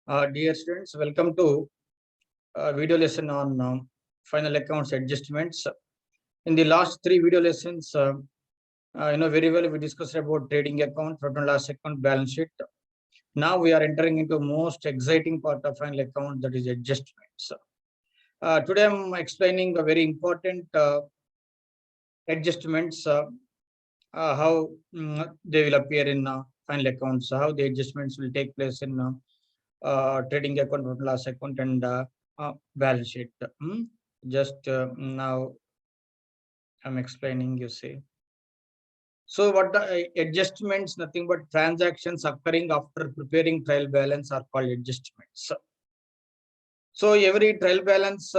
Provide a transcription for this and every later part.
Dear students, welcome to video lesson on final accounts adjustments. In the last three video lessons, very well we discussed about trading account, profit and loss account, balance sheet. Now we are entering into most exciting part of final account, that is adjustments. Today I'm explaining a very important adjustments, how they will appear in final accounts, how the adjustments will take place in trading account, profit and loss account, and balance sheet. Just now I'm explaining, you see. So what the adjustments, nothing but transactions occurring after preparing trial balance are called adjustments. So every trial balance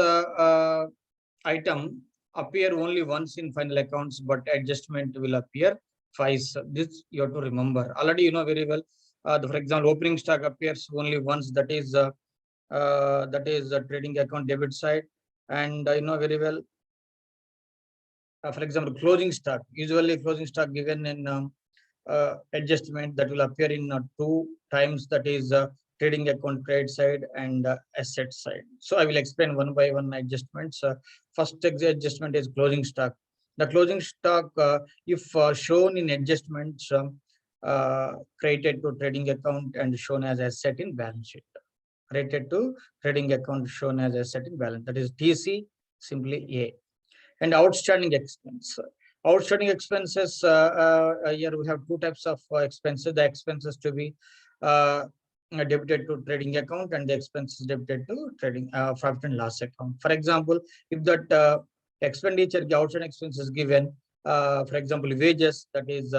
item appear only once in final accounts, but adjustment will appear twice. This you have to remember. Already you know very well. For example, opening stock appears only once. That is the trading account debit side, and I know very well. For example, closing stock. Usually, closing stock given in adjustment that will appear in two times. That is trading account trade side and asset side. So I will explain one by one adjustments. First adjustment is closing stock. The closing stock, if shown in adjustments, created to trading account and shown as asset in balance sheet. Created to trading account shown as asset in balance. That is TC, simply A. And outstanding expense. Outstanding expenses, here we have two types of expenses. The expenses to be debited to trading account and the expenses debited to trading profit and loss account. For example, if that expenditure, the outstanding expense is given, for example, wages, that is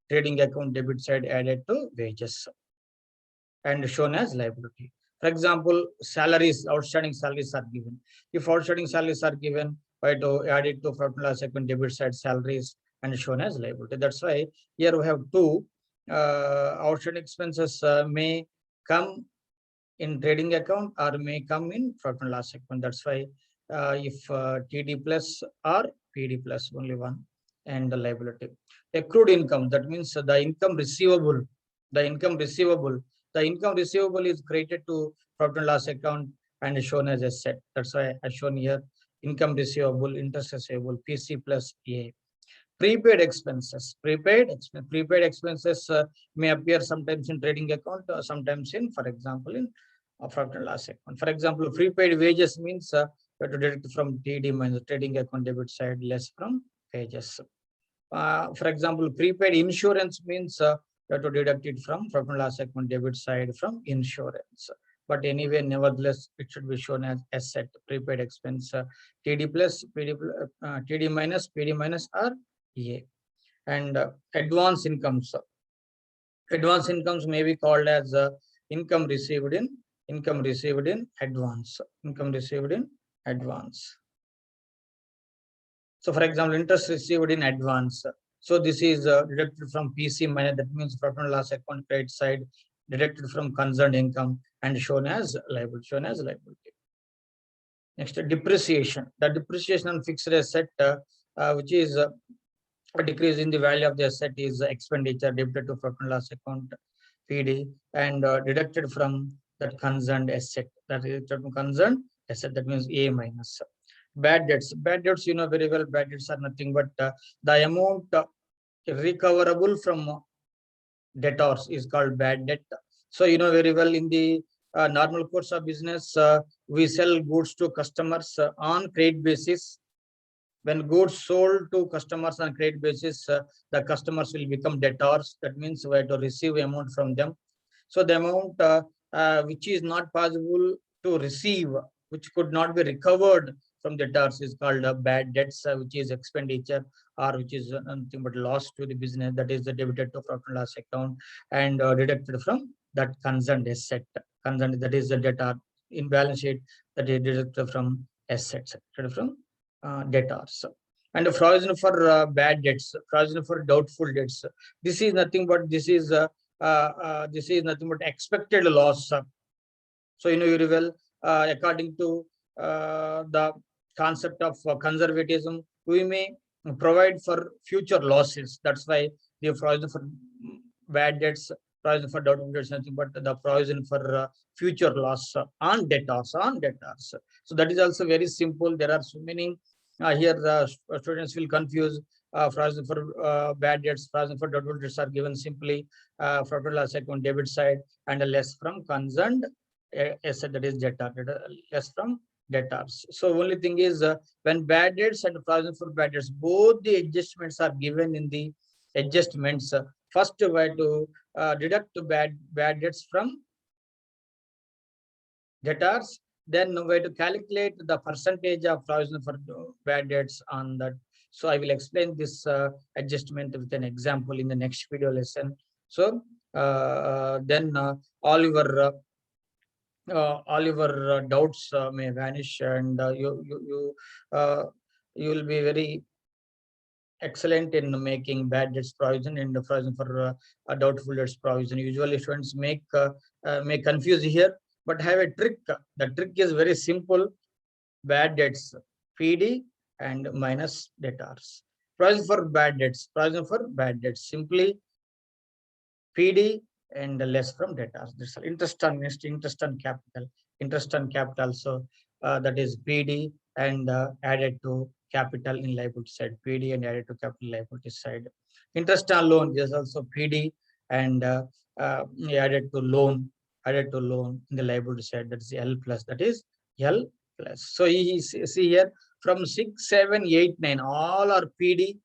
trading account debit side added to wages and shown as liability. For example, salaries, outstanding salaries are given. If outstanding salaries are given, by to add it to profit and loss account debit side salaries and shown as liability. That's why here we have two outstanding expenses may come in trading account or may come in profit and loss account. That's why if TD plus or PD plus, only one, and the liability. Accrued income, that means the income receivable, the income receivable is created to profit and loss account and shown as asset. That's why I shown here income receivable, interest receivable, PC plus A. Prepaid expenses. Prepaid expenses may appear sometimes in trading account, sometimes in, for example, in profit and loss account. For example, prepaid wages means you have to deduct from TD minus trading account debit side less from wages. For example, prepaid insurance means you have to deduct it from profit and loss account debit side from insurance. But anyway, nevertheless, it should be shown as asset, prepaid expense, TD plus, TD minus, PD minus, or A. And advance incomes. Advance incomes may be called as income received in advance. Income received in advance. So, for example, interest received in advance. So this is deducted from PC minus, that means profit and loss account credit side, deducted from concerned income and shown as liability. Next, depreciation. The depreciation on fixed asset, which is a decrease in the value of the asset, is expenditure debited to profit and loss account PD and deducted from that concerned asset. That is concerned asset. That means A minus. Bad debts. Bad debts, you know very well, bad debts are nothing but the amount recoverable from debtors is called bad debt. So you know very well, in the normal course of business, we sell goods to customers on credit basis. When goods sold to customers on credit basis, the customers will become debtors. That means we have to receive amount from them. So the amount which is not possible to receive, which could not be recovered from the debtors, is called bad debts, which is expenditure or which is nothing but loss to the business. That is debited to profit and loss account and deducted from that concerned asset. Concerned, that is the debtor in balance sheet, that is deducted from assets, deducted from debtors. And the provision for bad debts, provision for doubtful debts. This is nothing but nothing but expected loss. So you know very well, according to the concept of conservatism, we may provide for future losses. That's why the provision for bad debts provision for doubtful debts, nothing but the provision for future loss on debtors, So that is also very simple. There are so many here the students will confuse provision for bad debts, provision for doubtful debts are given simply profit and loss account debit side and a less from concerned asset, that is debtor, less from debtors. So only thing is when bad debts and provision for bad debts, both the adjustments are given in the adjustments. First way to deduct bad debts from debtors, then way to calculate the percentage of provision for bad debts on that. So I will explain this adjustment with an example in the next video lesson. So then all your doubts may vanish, and you will be very excellent in making bad debts provision and the provision for doubtful debts provision. Usually students may confuse here, but have a trick. The trick is very simple. Bad debts, PD and minus debtors. Provision for bad debts, simply PD and less from debtors. This interest on capital. So that is PD and added to capital in liability side. PD and added to capital liability side. Interest on loan is also PD and added to loan in the liability side. That is L plus. That is L plus. So you see here from 6, 7, 8, 9, all are PD.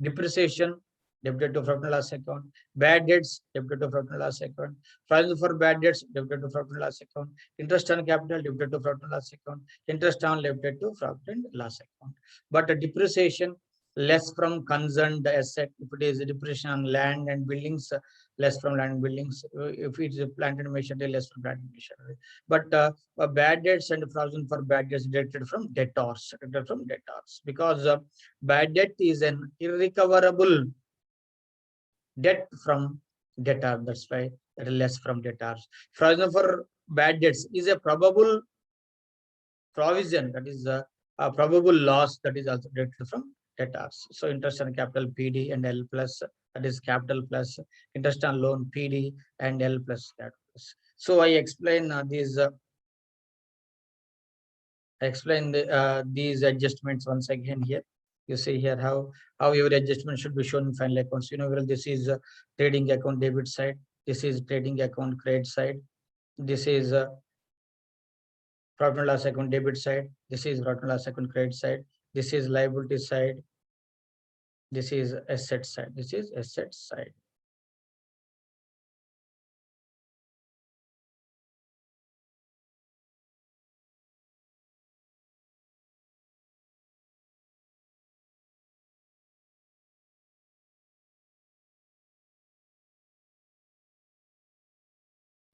Depreciation debited to profit and loss account. Bad debts debited to profit and loss account. Provision for bad debts debited to profit and loss account. Interest on capital debited to profit and loss account. Interest on debited to profit and loss account. But a depreciation less from concerned asset. If it is a depreciation on land and buildings, less from land and buildings. If it is a plant and machinery, less from plant and machinery. But bad debts and provision for bad debts deducted from debtors. Because bad debt is an irrecoverable debt from debtor. That's why that is less from debtors. Provision for bad debts is a probable provision, that is a probable loss, that is also deducted from debtors. So interest on capital PD and L plus, that is capital plus interest on loan PD and L plus that. So I explain these these adjustments once again here. You see here how your adjustment should be shown in final accounts. Well, this is trading account debit side. This is trading account credit side. This is profit and loss account debit side. This is profit and loss account credit side. This is liability side. This is asset side.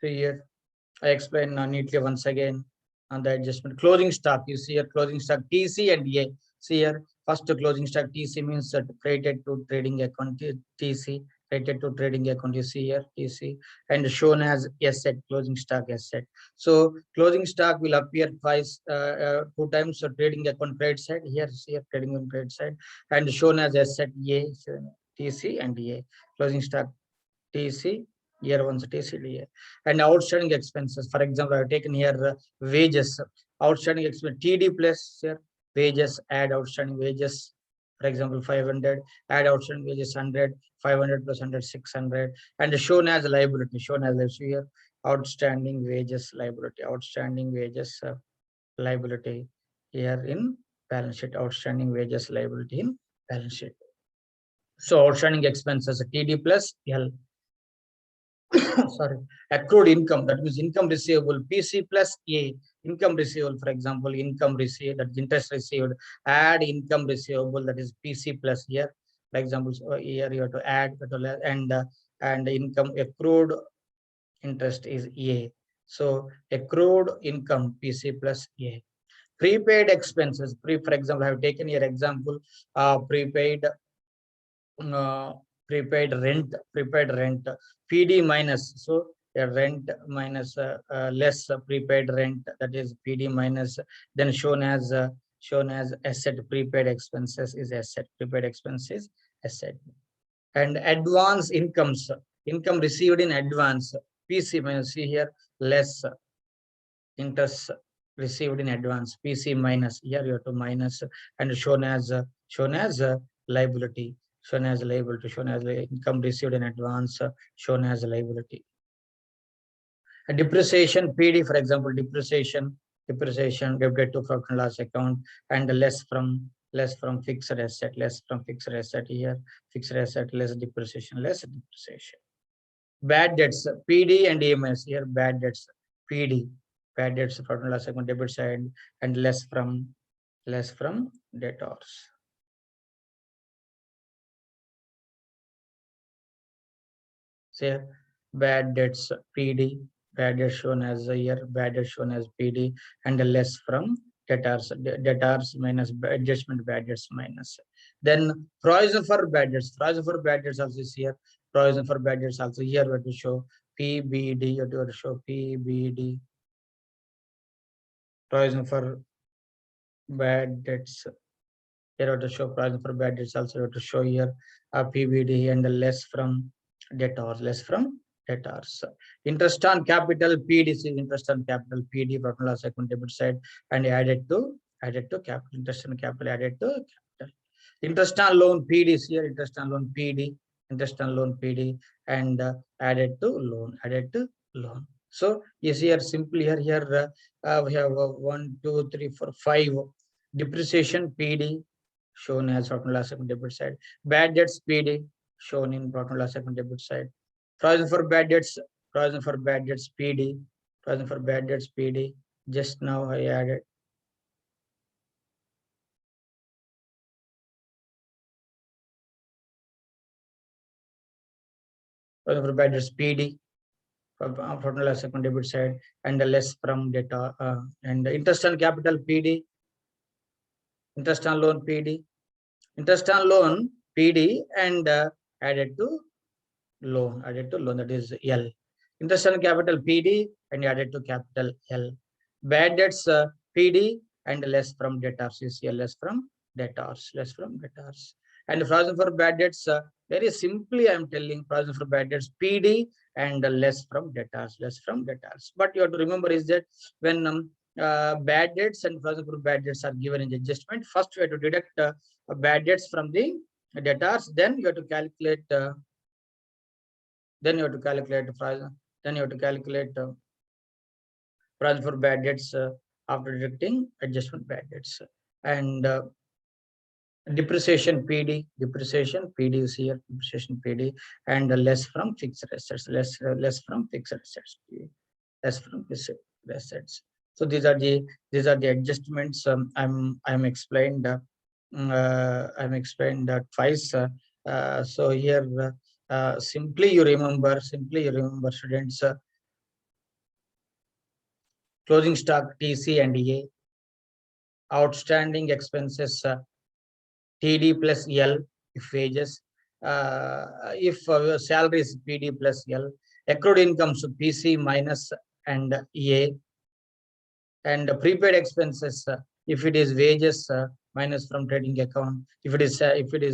So here I explain neatly once again on the adjustment. Closing stock, you see here closing stock TC and A. See here, first closing stock TC means that credited to trading account TC, credited to trading account, you see here TC, and shown as asset, closing stock asset. So closing stock will appear twice, 2 times, so trading account credit side, here see here trading account credit side, and shown as asset A, so TC and A. Closing stock TC, year one's TCDA. And outstanding expenses, for example, I have taken here wages, outstanding expense TD plus here wages, add outstanding wages, for example 500, add outstanding wages 100, 500 plus 100, 600, and shown as liability, here outstanding wages liability, liability here in balance sheet, outstanding wages liability in balance sheet. So outstanding expenses TD plus L. Sorry, accrued income, that means income receivable PC plus A, income receivable, for example, income received, that interest received, add income receivable, that is PC plus here, for example, so here you have to add, and income accrued interest is A. So accrued income PC plus A. Prepaid expenses, for example, I have taken here example, prepaid rent, PD minus, so a rent minus less prepaid rent, that is PD minus, then shown as asset, prepaid expenses is asset, prepaid expenses asset. And advance incomes, income received in advance, PC minus, see here, less interest received in advance, PC minus, here you have to minus, and shown as liability, shown as income received in advance, shown as liability. A depreciation PD, for example, depreciation debited to profit and loss account, and less from fixed asset, here, fixed asset, less depreciation. Bad debts, PD and EMS, here bad debts, PD, bad debts, profit and loss account, debit side, and less from debtors. Say bad debts, PD, bad debts shown as here, bad debts shown as PD, and less from debtors minus adjustment bad debts minus. Then provision for bad debts also is here. Provision for bad debts also here we have to show PBD, you have to show PBD. Provision for bad debts. Here we have to show provision for bad debts also, we have to show here PBD and less from debtors, Interest on capital PD is interest on capital PD, profit and loss account debit side, and added to capital. Interest on capital added to capital. Interest on loan PD is here, interest on loan PD, and added to loan. So yes, here simply here we have 1, 2, 3, 4, 5 depreciation PD shown as profit and loss account debit side, bad debts PD shown in profit and loss account debit side. Provision for bad debts PD, just now I added. Provision for bad debts PD, profit and loss account debit side, and less from data, and interest on capital PD, interest on loan PD, and added to loan, that is L. Interest on capital PD and added to capital L. Bad debts PD and less from debtors, is here, less from debtors. And provision for bad debts, very simply I am telling, provision for bad debts PD and less from debtors. But you have to remember is that when bad debts and provision for bad debts are given in the adjustment, first we have to deduct bad debts from the debtors, then you have to calculate provision for bad debts after deducting adjustment bad debts. And depreciation PD is here, depreciation PD, and less from fixed assets, less from fixed assets. So these are the adjustments. I'm explained twice. So here simply you remember students, closing stock TC and A, outstanding expenses TD plus L if wages, if salary is PD plus L, accrued income so PC minus and A, and prepaid expenses if it is wages minus from trading account, if it is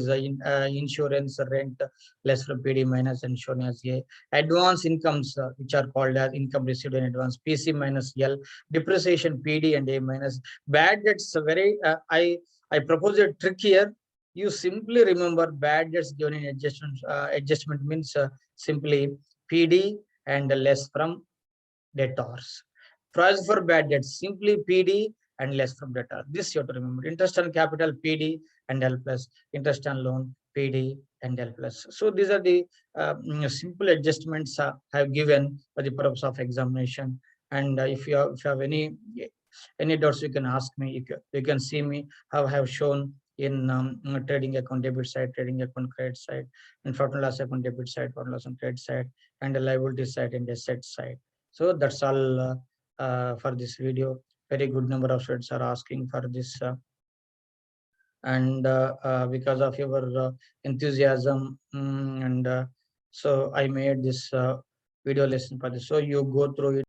insurance rent less from PD minus and shown as A. Advance incomes which are called as income received in advance, PC minus L, depreciation PD and A minus. Bad debts very I propose a trick here. You simply remember bad debts given in adjustment means simply PD and less from debtors. Provision for bad debts simply PD and less from debtor. This you have to remember. Interest on capital PD and L plus, interest on loan PD and L plus. So these are the simple adjustments I have given for the purpose of examination. And if you have any doubts, you can ask me. You can see me how I have shown in trading account debit side, trading account credit side, and profit and loss account debit side, profit and loss account credit side, and the liability side and asset side. So that's all for this video. Very good number of students are asking for this, and because of your enthusiasm, and so I made this video lesson for this. So you go through it.